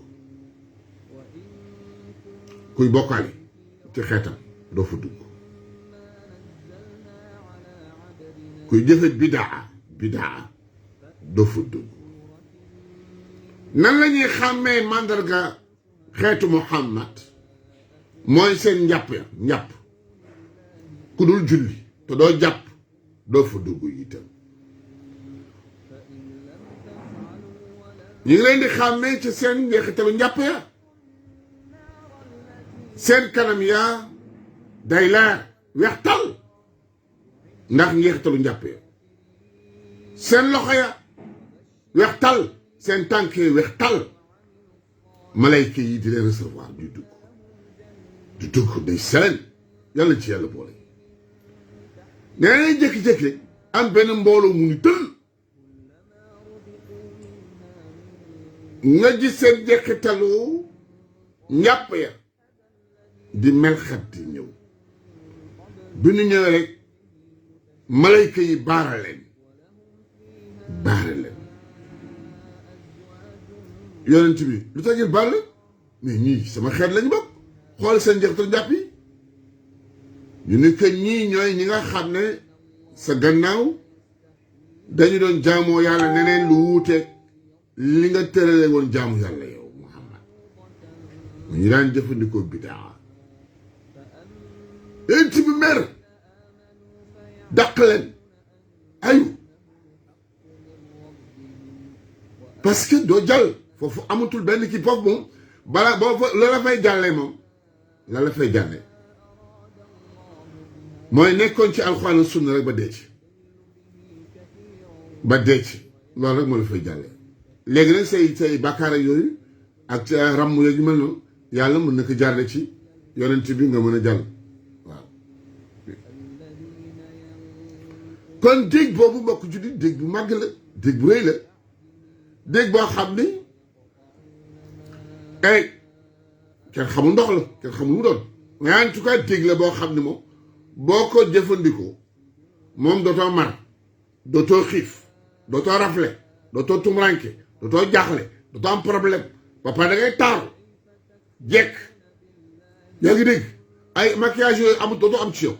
kuy bokkaale ci xeetam doo fa dugg kuy jëfe bidaa doo fa dugg nan la ñuy xàmmee màndarga xeetu Muhammad mooy seen njàpp ku dul julli te doo jàpp doo fa dugg itam ñu ngi leen di xàmmee ci seen njeexitalu njàpp ya seen kanam yaa day leer weex tal ndax njeexitalu njàpp ya seen loxo ya weex tal seen tànk yi weex tal malayka yi di leen recevoir du dugg day seleen yàlla ci yàlla boole nee nañ jékki-jékki am benn mbooloo mu ni tël nga gis seen jekkitalu njàpp ya di melxat di ñëw bi ñu ñëwee rek malayka yi baara leen yonent bi lu tax ngeen baal mais ñii sama xeet lañ bokk xool seen jekkitalu njàpp yi ñu ni que ñii ñooy ñi nga xam ne sa gannaaw dañu doon jaamoo yàlla neneen lu wuuteeg li nga tërale woon jaamu yàlla yow Muhammad mu ñu daan jëfandikoo bidaa yonent bi mer dàq leen ayu parce que doo jàll foofu amatul benn kii foofu moom balaa boo fa la fay jàllee moom la fay jàllee mooy nekkoon ci alxuraan ak sunna rek ba dee ci loolu rek moo la fay jàllee léegi nag say bàkkaar ak yooyu ak ràmm yooyu mel noonu yàlla mën na ko jaarale ci yonent bi nga mën a jàll waaw kon dégg boobu mbokk juddi dégg bu màgg la dégg bu rëy la dégg boo xam ni kenn xamul ndox la kenn xamul mu doon mais en tout cas dégg la boo xam ne moom boo ko jëfandikoo moom dootoo mar dootoo xiif dootoo rafle dootoo tumranke dootoo jaaxle dootoo am problème ba pare da ngay taaru jekk yaa ngi dégg ay maquillage yooyu amul dootoo am ci yow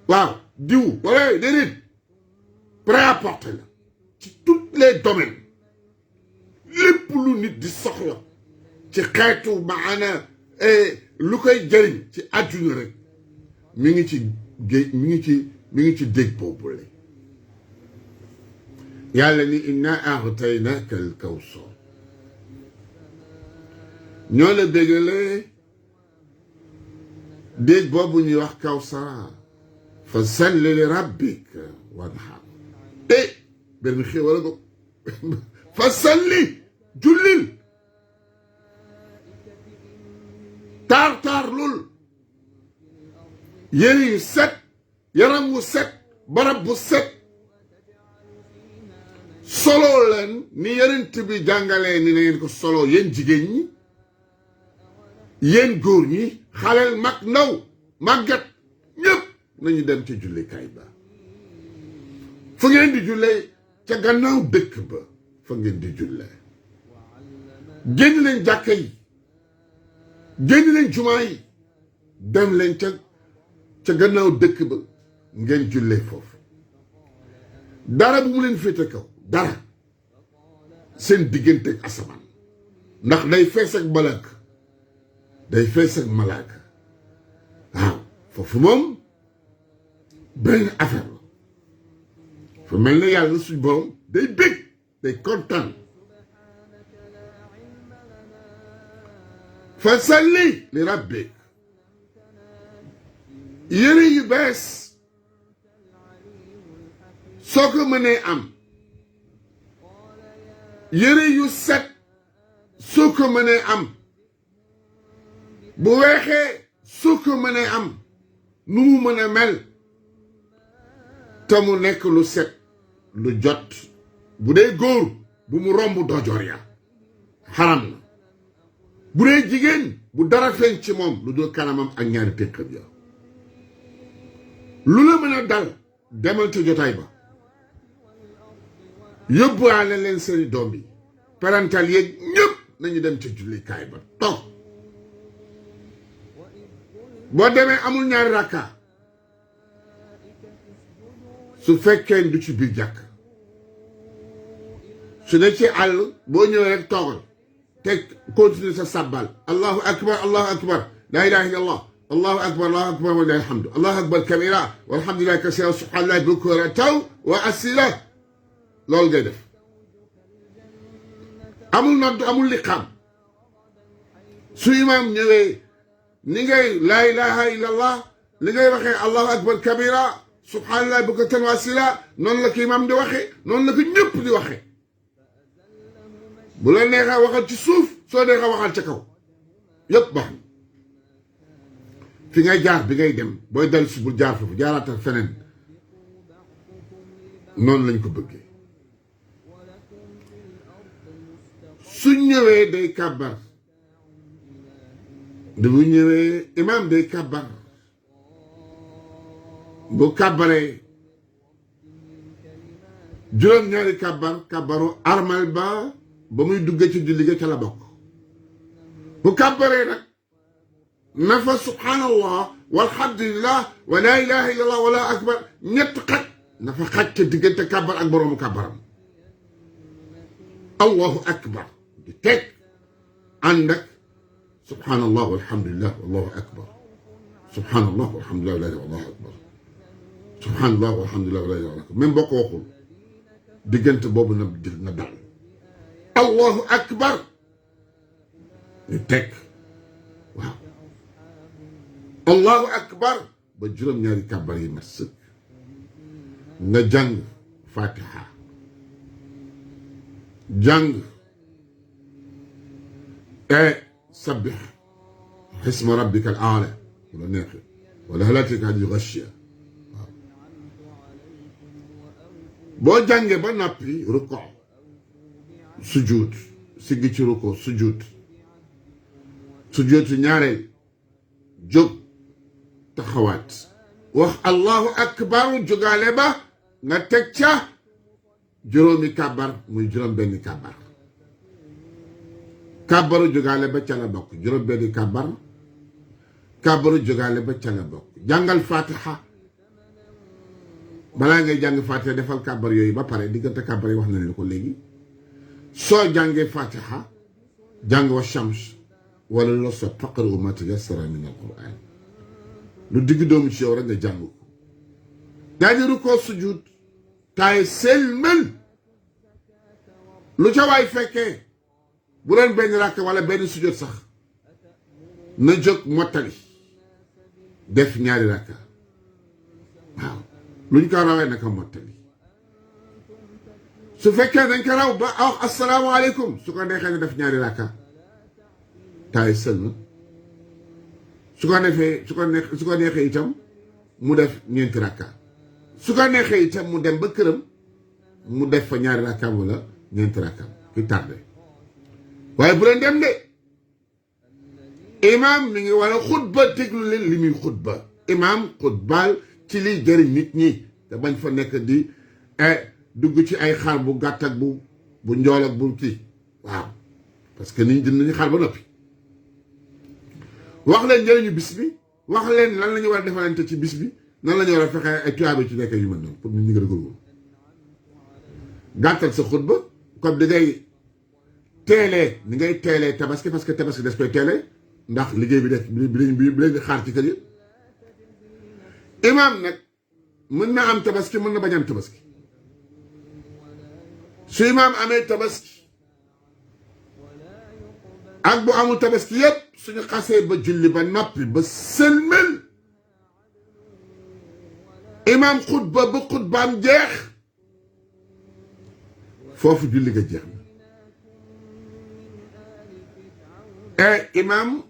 waaw diw wala déedéet prêt-à-porter la ci tous les domaines lépp lu nit di soxla ci xeetu maana lu koy jëriñ ci àdduna rek mi ngi ci dégg boobu la yàlla ni inna a'taynaka al-kawsar ñoo la béggalee dégg boobu ñuy wax kawsar fa salli li rabbika wanhar benn xéewal a ko fa salli jullil taar lul yére yu set yaram wu set barab bu set solo leen ni yonent bi jàngalee ni na ngeen ko solo yéen jigéen ñi yéen góor ñi xaleel mag ndaw màggat ñëpp nañu dem ca jullikaay ba fa ngeen di jullee ca gannaaw dëkk ba fa ngeen di jullee génn leen jàkka yi génn leen jumaa yi dem leen ca gannaaw dëkk ba ngeen jullee foofu dara bu mu leen féete kaw dara seen diggante ak asamaan ndax day fees ak malaaka waaw foofu moom benn affaire la fa mel na yàlla suñ borom day bég day kontaan fa salli li rabbik yére yu bees soo ko mënee am yére yu set soo ko mënee am bu weexee soo ko mënee am nu mu mën a mel te mu nekk lu set lu jot bu dee góor bu mu romb dojoor ya xaram na bu dee jigéen bu dara feeñ ci moom lu dul kanamam ak ñaari téqam ya lu la mën a dal demal ca jotaay ba yóbbuwaale leen seeni doom yi parental yeeg ñëpp nañu dem ca jullikaay ba toog boo demee amul ñaari rakka su fekkee du ci biir jàkk su ne ci àll boo ñëwee rek toogal te continue sa sabbal allahu akbar la ilaha illa allah allahu akbar wa lillahi alhamdu allahu akbar kabira walhamdulillahi kasiran subhanallahi bukratan wa asila loolu ngay def amul nodd amul liqaam su imaam ñëwee ni ngay laa ilaha illa allah li ngay waxee allahu akbar kabira subhanallah bukratan wa asila noonu la ko imam di waxee noonu la ko ñëpp di waxee bu la neexee waxal ci suuf soo neexee waxal ca kaw yëpp baax na fi ngay jaar bi ngay dem booy dal si bul jaar foofu jaaraatal feneen noonu lañ ko bëggee su ñëwee day kàbbar bu ñëwee imam day kàbbar bu kàbbaree juróom-ñaari kàbbar kàbbaru armal ba muy duggee ci julli ga ca la bokk bu kàbbaree nag na fa subhanallah walhamdulillah wa la ilaha illallah wala akbar ñett xaj na fa xaj ca diggante kàbbar ak boroomu kàbbaram allahu akbar di teg ànd ak subhanallah walhamdulillah wallahu akbar subhanallah walhamdulillah wala ilaha wallahu akbar subhanallah walhamdulillah wala ilaha akbar même boo ko waxul diggante boobu na dal allahu akbar di teg waaw allahu akbar ba juróom-ñaari kàbbar yi mat sëkk nga jàng fatiha jàng sabbih isma rabbika al aala wala neexee wala hal ataaka hadiisu ghashiya waaw boo jàngee ba noppi ruko sujud siggi ci ruko sujud sujud ñaareel jóg taxawaat wax allahu akbar jógaale ba nga teg ca juróomi kàbbar muy juróom benni kàbbar kàbbaru jógaale ba ca la bokk juróom benni kàbbar kàbbaru jógaale ba ca la bokk jàngal fatiha balaa ngay jàng fatiha defal kàbbar yooyu ba pare diggante kàbbar yi wax nañ la ko léegi soo jàngee fatiha jàng wa shams wala loo sot faqra'u ma tayassara min al-Qur'an lu digg doomu ci yow rek nga jàng ko daa di rukkoo sujud taay selmal lu ca waay fekkee bu doon benn rakk wala benn sujud sax na jóg mottali def ñaari rakka waaw luñ ko rawee naka mottali su fekkee dañ ko raw ba wax asalaamaaleykum su ko neexee ne def ñaari rakka taay selmal su ko neexee itam mu def ñeenti rakka su ko neexee itam mu dem ba këram mu def fa ñaari rakkaam wala ñeenti rakkaam ki tardé waaye bu leen dem de imam mi ngi war a xutba déglu leen li muy xutba imam xutbaal ci liy jëriñ nit ñi te bañ fa nekk di dugg ci ay xar bu gàtt ak bu njool ak bu kii waaw parce que niñ dinañu xar ba noppi wax leen njëriñu bis bi wax leen lan la ñu war a defalante ci bis bi nan la ñu war a fexe ay tuyaaba ci nekk yu mel noonu pour nit ñi gën a góorgóorlu gàttal sa xutba comme di ngay teelee ni ngay teelee tabaski parce que tabaski des koy teelee ndax liggéey bi def bi leen di xaar ci kër yi imaam nag mën na am tabaski mën na bañ am tabaski su imaam amee tabaski ak bu amul tabaski yépp suñu xasee ba julli ba noppi ba sëlmal imaam xutba ba xutbaam jeex foofu julli nga jeex na imaam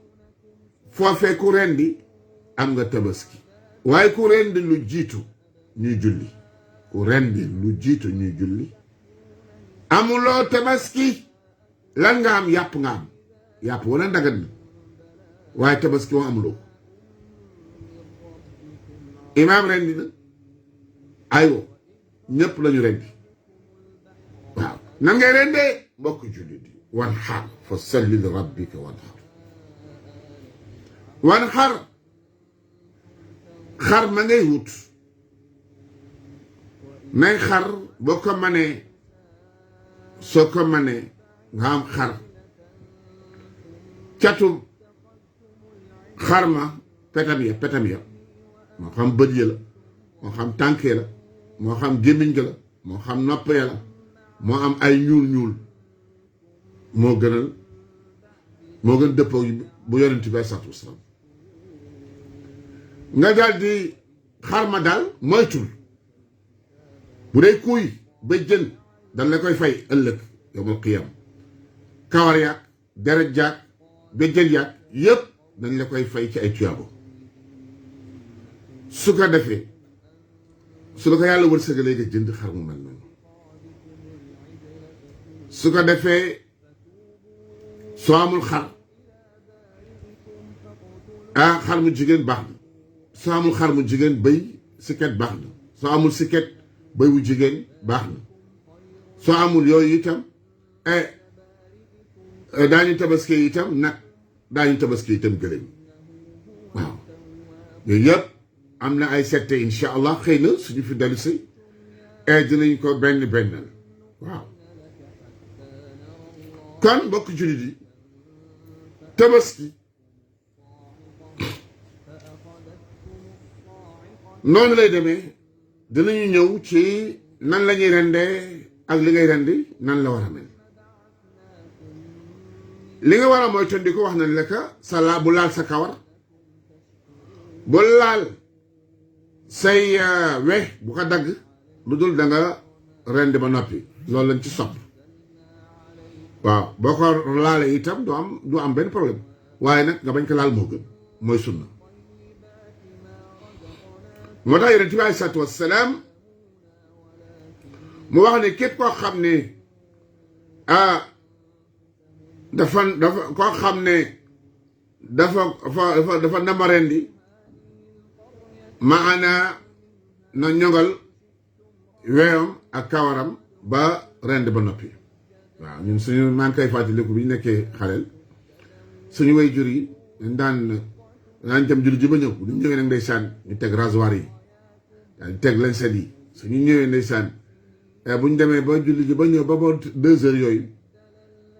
foofee ku rendi am nga tabaski waaye ku rendi lu jiitu ñuy julli ku rendi lu jiitu ñuy julli amuloo tabaski lan nga am yàpp nga am yàpp wala ndagat na waaye tabaski moo amuloo imaam rendi na aywa ñëpp lañu rendi waaw nan ngay rendee mbokk jullit yi wan xar fa salli li rabbika wan xar xar ma ngay wut nay xar boo ko manee soo ko manee nga am xar catum xar ma petam ya moo xam bët ya la moo xam tànk ya la moo xam gémmiñ ga la moo xam nopp ya la moo am ay ñuul moo gën dëppoo bu yonent bi salaatu wasalaam nga daal di xar ma daal moytul bu dee kuy ba jën dañ la koy fay ëllëg yawmal qiyam kawar yaag deret jaag ba jën yaag yëpp dañ la koy fay ci ay tuyaabo su ko defee su la ko yàlla wërsëgalee nga jënd xar mu mel noonu su ko defee soo amul xar xar mu jigéen baax na soo amul xar mu jigéen bëy siket baax na soo amul siket bëy wu jigéen baax na soo amul yooyu itam daañu tabaski itam nag daañu tabaski itam gëléem waaw yooyu yëpp am na ay sette incha allah xëy na suñu fi dellu si dinañ ko benn bennal waaw kon mbokk jullit yi tabaski noonu lay demee dinañu ñëw ci nan la ñuy rendee ak li ngay rendi nan la war a mel li nga war a mooy tondi ko wax nañ la ka sa bu laal sa kawar bu laal say we bu ko dagg lu dul da nga rendi ba noppi loolu lañ ci sopp waaw boo ko laalee itam du am benn problème waaye nag nga bañ ko laal moo gën mooy sunna moo tax yonent bi aleyhi salaatu wassalaam mu wax ne képp koo xam ne dafa koo xam ne dafa nama rendi maana na ñoŋal weeyam ak kawaram ba rendi ba noppi waaw ñun suñu maa ngi koy fàttaliku bi ñu nekkee xaleel suñu way jur yi dañ daan jëm julli ji ba ñëw bu ñu ñëwee nag ndeysaan ñu teg rasoir yi daal teg leen set yi suñu ñëwee ndeysaan bu ñu demee ba julli ji ba ñëw ba 2 heures yooyu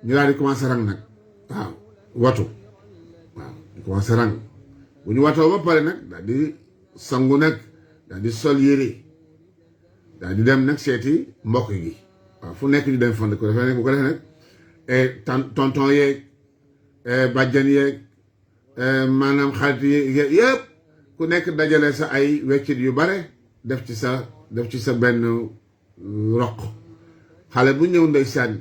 ñu daal di commencé rang nag waaw watu waaw di commencé rang bu ñu watoo ba pare nag daal di sangu nag daal di sol yére daal di dem nag seeti mbokk gi waaw fu nekk ñu dem fond ko defee nag bu ko defee nag tonton yeeg bàjjan yeeg maanaam xarit yeeg yëpp ku nekk dajale sa ay weccit yu bare def ci sa benn roq xale bu ñëw ndeysaan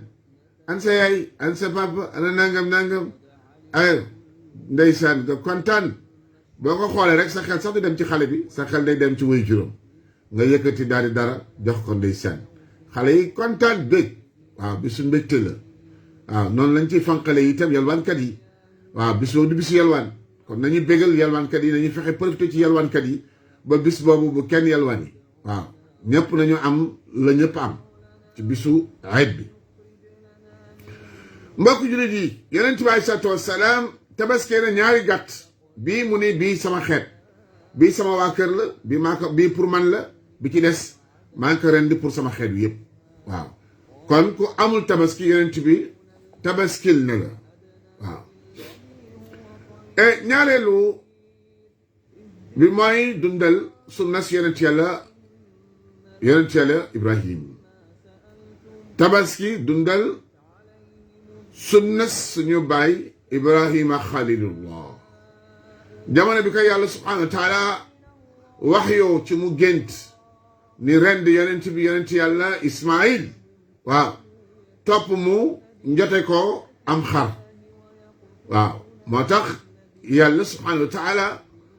an sa yaay an sa papa ana nangam ay ndeysaan nga kontaan boo ko xoolee rek sa xel sax du dem ci xale bi sa xel day dem ci way juróom nga yëkkati daal di dara jox ko ndeysaan xale yi kontaan bëgg waaw bisu mbégte la waaw noonu lañ ciy fanqale itam yalwaankat yi waaw bis boobu du bisu yalwaan kon nañu bégal yalwaankat yi nañu fexe profité ci yalwaankat yi ba bis boobu bu kenn yalwaan yi waaw ñëpp nañu am la ñëpp am ci bisu ayit bi mbokk jullit yi yonent bi aleyhi salaatu wassalaam tabaskee na ñaari gàtt bii mu ni bii sama xeet bii sama waa kër la bii pour man la bi ci des maa ngi ko rendi pour sama xeet bi yëpp waaw kon ku amul tabaski yonent bi tabaskil na la waaw ñaareelu bi mooy dundal sunnas yonent yàlla Ibrahim tabaski dundal sunnas suñu baay Ibrahima xalilullah jamono bi ko yàlla subhanahu wa taala wax yow ci mu gént ni rend yonent yàlla Ismaïl waaw topp mu njote ko am xar waaw moo tax yàlla subhanahu wa taala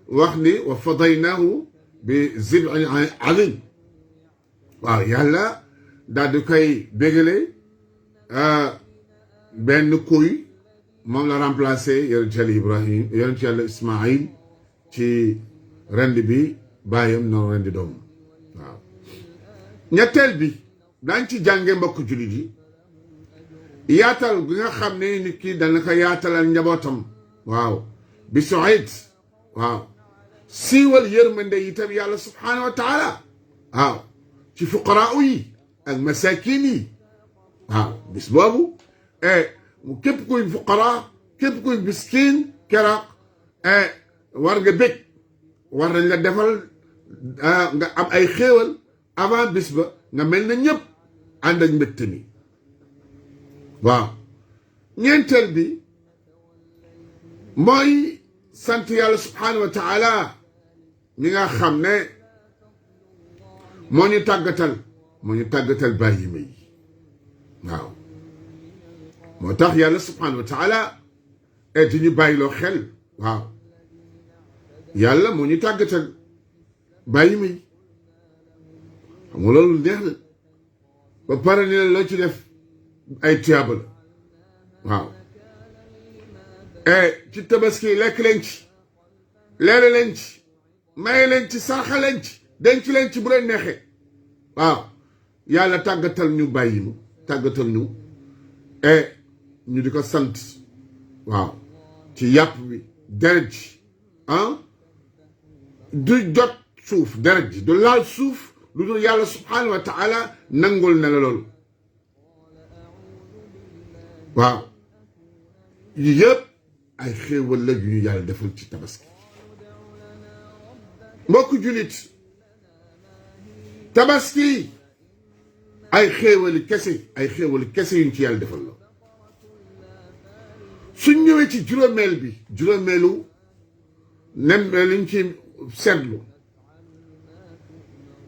wax ni wa fadaynaahu bi zib'in azim waaw yàlla daal di koy bégale benn kuy moom la remplacé yonent yàlla Ibrahim yonent yàlla Ismaïl ci rend bi bàyyam noonu rendi doom waaw ñetteel bi daañ ci jànge mbokk jullit yi yaatal gi nga xam ne nit ki dana ko yaatalal njabootam waaw bi soid waaw siiwal yërmande itam yàlla subhanahu wa taala waaw ci fuqaraa yi ak masakin yi waaw bis boobu képp kuy fuqaraa képp kuy miskin keroog war nga bég war nañ la defal nga am ay xéewal avant bis ba nga mel na ñëpp ànd ak mbégte mi waaw ñeenteel bi mooy sant yàlla subhanahu wa taala mi nga xam ne moo ñu tàggatal bàyyi ma yi waaw moo tax yàlla subhanahu wa taala di ñu bàyyiloo xel waaw yàlla moo ñu tàggatal bàyyi ma yi xam nga loolu neex na ba pare ne la loo ci def ay tiyaaba la waaw ci tabaski lekk leen ci leere leen ci maye leen ci sarxa leen ci denc leen ci bu leen neexee waaw yàlla tàggatal ñu bàyyi mu tàggatal ñu ñu di ko sant waaw ci yàpp bi deret ji du jot suuf deret ji du laal suuf lu dul yàlla subhanahu wa taala nangul na la loolu waaw yi yëpp ay xéewal la yu ñu yàlla defal ci tabaski mbokk jullit tabaski ay xéewali kese yuñ ci yàlla defal la suñ ñëwee ci juróomeelu nem liñ ci seetlu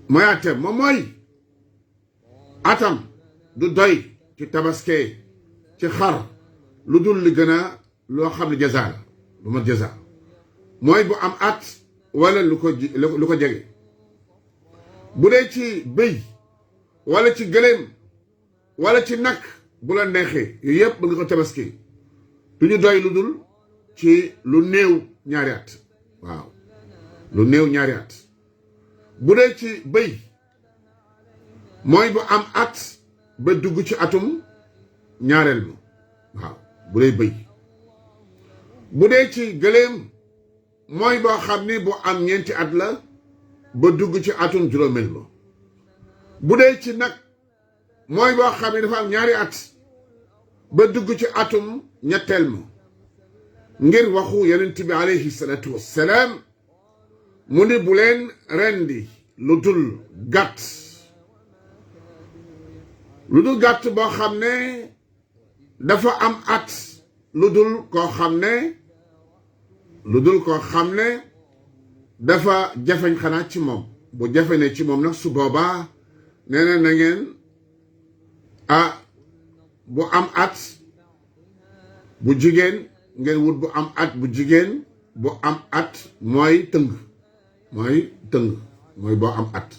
mooy atem moom mooy atam du doy ci tabaski ci xar lu dul li gën a loo xam ne jaza la lu ma jaza mooy bu am at wala lu ko jege bu dee ci bëy wala ci gëléem wala ci nag bu la neexee yooyu yëpp ba nga ko tabaski du ñu doy lu dul ci lu néew ñaari at waaw lu néew ñaari at bu dee ci bëy mooy bu am at ba dugg ci atum ñaareel ma waaw bu dee bëy bu dee ci gëléem mooy boo xam ni bu am ñeenti at la ba dugg ci atum juróomeel ma bu dee ci nag mooy boo xam ne dafa am ñaari at ba dugg ci atum ñetteel ma ngir waxu yonent bi alayhi salaatu wassalaam mu ni bu leen rendi lu dul gàtt boo xam ne dafa am at lu dul koo xam ne dafa jafeñ xanaa ci moom bu jafe ne ci moom nag su boobaa nee na ngeen bu am at bu jigéen ngeen wut bu am at bu jigéen bu am at mooy tëng mooy boo am at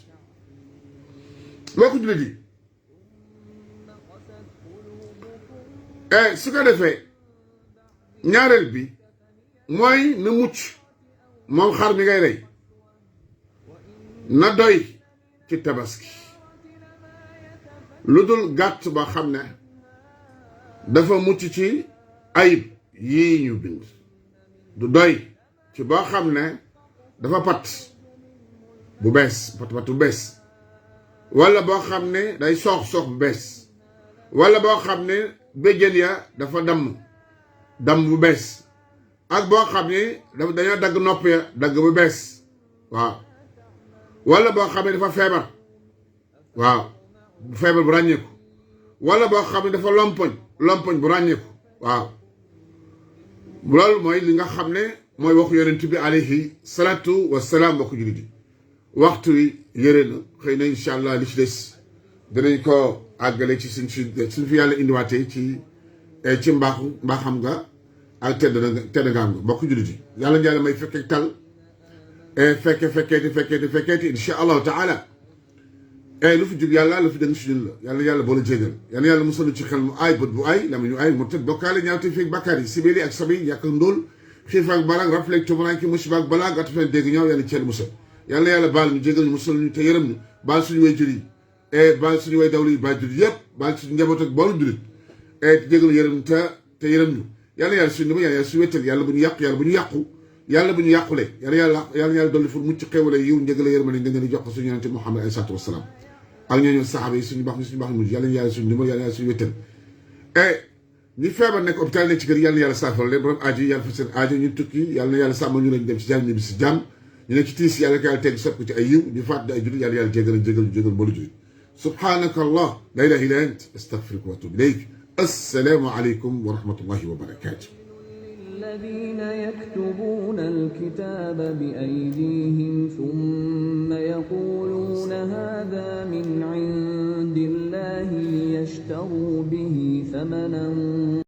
loo ko jullit yi su ko defee ñaareel bi mooy na mucc moom xar mi ngay rey na doy ci tabaski lu dul gàtt ba xam ne dafa mucc ci ayib yii ñu bind du doy ci boo xam ne dafa pat bu bees pat bu bees walla boo xam ne day soox bu bees walla boo xam ne béjjën ya dafa damm bu bees ak boo xam ne dañoo dagg nopp ya dagg bu bees waaw walla boo xam ne dafa feebar waaw bu feebar bu ràññeeku walla boo xam ne dafa lompoñ bu ràññeeku waaw loolu mooy li nga xam ne mooy waxu yonent bi alayhi salaatu wassalaam mbokk jullit yi waxtu wi yëre na xëy na incha allah li ci des danañ ko àggale ci suñ fi yàlla indiwaatee ci mbaaxam nga ak tedd nga am nga mbokk jullit yi yàlla may fekkee tal fekkeeti incha allahu taala lu fi jub yàlla lu fi dëng si ñun la yàlla boole jégal yàlla musal ci xel mu aay bët bu aay lama ñu aay mu tëdd bokkaale ñaawte feeg bàkkaar yi sibéeli ak sabi yàq ndóol xiif ak balaag rafleeg tumuraanki musiba ak balaag gàtt fen dégg ñaaw yàlla ceel musal yàlla baal ñu jégal ñu musal ñu te yërëm ñu baal suñu way jur yi baal suñu way dawlu yi baal jur yëpp baal suñu njaboot ak boolu julit te jégal yërëm te yërëm ñu yàlla suñu dama yàlla suñu wettal yàlla bu ñu yàq yàlla bu ñu yàqu yàlla bu ñu yàqule yàlla dolli fu mucc xéwale yiw njëgale yërmande nga ngeen di jox ko suñu yonente Muhammad alayhi salaatu wasalaam ak ñooñu saxaaba yi suñu baax ñu mujj yàlla suñu dimbal yàlla suñu wettal ñi feebar nekk hôpital nekk ci kër yàlla saafara leen borom aajo yi yàlla fa seen aajo ñu tukki yàlla sàmm ñu lañ dem ci jàmm ñibbi si jàmm ñu nekk ci tiis yàlla ko yàlla teg sopp ci ay yiw ñu faat ay jullit yàlla jégal mboolu jullit subhanaka allah la ilaha illa ant astaghfiruka wa atubu ilayk assalaamu aleykum wa rahmatullahi wa barakatuh الذين يكتبون الكتاب بأيديهم ثم يقولون هذا من عند الله ليشتروا به ثمنا